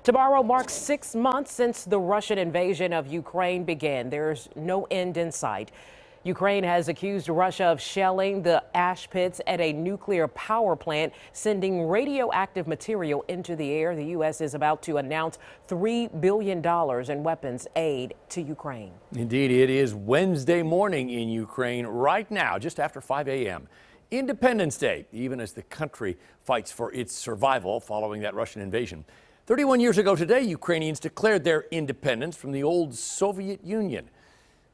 Tomorrow marks 6 months since the Russian invasion of Ukraine began. There's no end in sight. Ukraine has accused Russia of shelling the ash pits at a nuclear power plant, sending radioactive material into the air. The U.S. is about to announce $3 billion in weapons aid to Ukraine. Indeed, it is Wednesday morning in Ukraine right now, just after 5 a.m. Independence Day, even as the country fights for its survival following that Russian invasion. 31 years ago today, Ukrainians declared their independence from the old Soviet Union.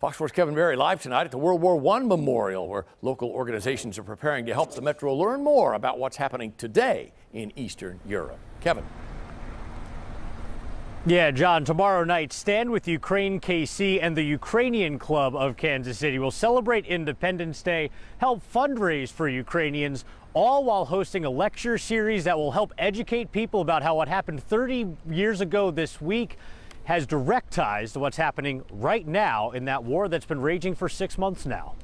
Fox 4's Kevin Berry live tonight at the World War I Memorial, where local organizations are preparing to help the Metro learn more about what's happening today in Eastern Europe. Kevin. Yeah, John, tomorrow night, Stand with Ukraine KC and the Ukrainian Club of Kansas City will celebrate Independence Day, help fundraise for Ukrainians, all while hosting a lecture series that will help educate people about how what happened 30 years ago this week has direct ties to what's happening right now in that war that's been raging for 6 months now.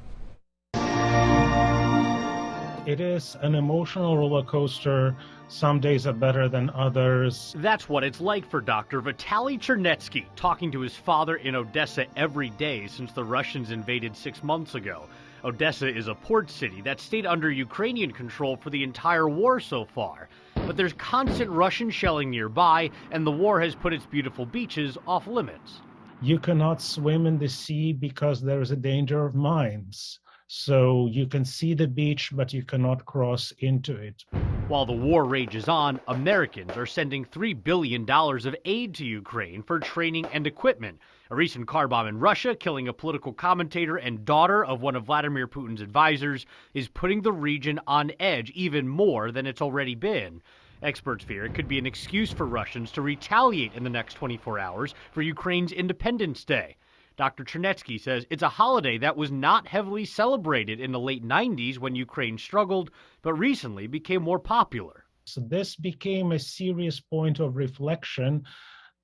It is an emotional roller coaster. Some days are better than others. That's what it's like for Dr. Vitaly Chernetsky, talking to his father in Odessa every day since the Russians invaded 6 months ago. Odessa is a port city that stayed under Ukrainian control for the entire war so far. But there's constant Russian shelling nearby, and the war has put its beautiful beaches off limits. You cannot swim in the sea because there is a danger of mines. So you can see the beach, but you cannot cross into it. While the war rages on, Americans are sending $3 billion of aid to Ukraine for training and equipment. A recent car bomb in Russia, killing a political commentator and daughter of one of Vladimir Putin's advisors, is putting the region on edge even more than it's already been. Experts fear it could be an excuse for Russians to retaliate in the next 24 hours for Ukraine's Independence Day. Dr. Chernetsky says it's a holiday that was not heavily celebrated in the late 90s when Ukraine struggled, but recently became more popular. So this became a serious point of reflection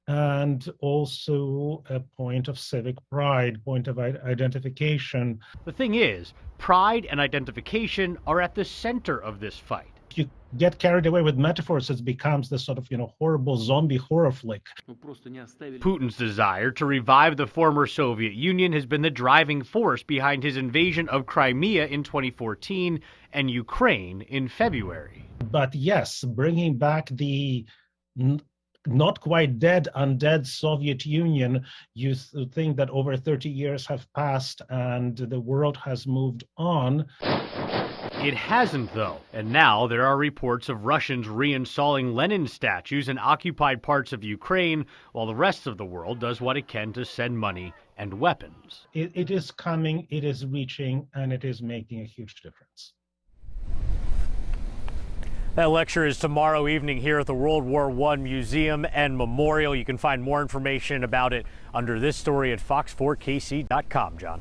and also a point of civic pride, point of identification. The thing is, pride and identification are at the center of this fight. You get carried away with metaphors, it becomes this sort of, horrible zombie horror flick. Putin's desire to revive the former Soviet Union has been the driving force behind his invasion of Crimea in 2014 and Ukraine in February. But yes, bringing back the not quite dead, undead Soviet Union, you think that over 30 years have passed and the world has moved on. It hasn't, though, and now there are reports of Russians reinstalling Lenin statues in occupied parts of Ukraine, while the rest of the world does what it can to send money and weapons. It is coming, it is reaching, and it is making a huge difference. That lecture is tomorrow evening here at the World War I Museum and Memorial. You can find more information about it under this story at fox4kc.com, John.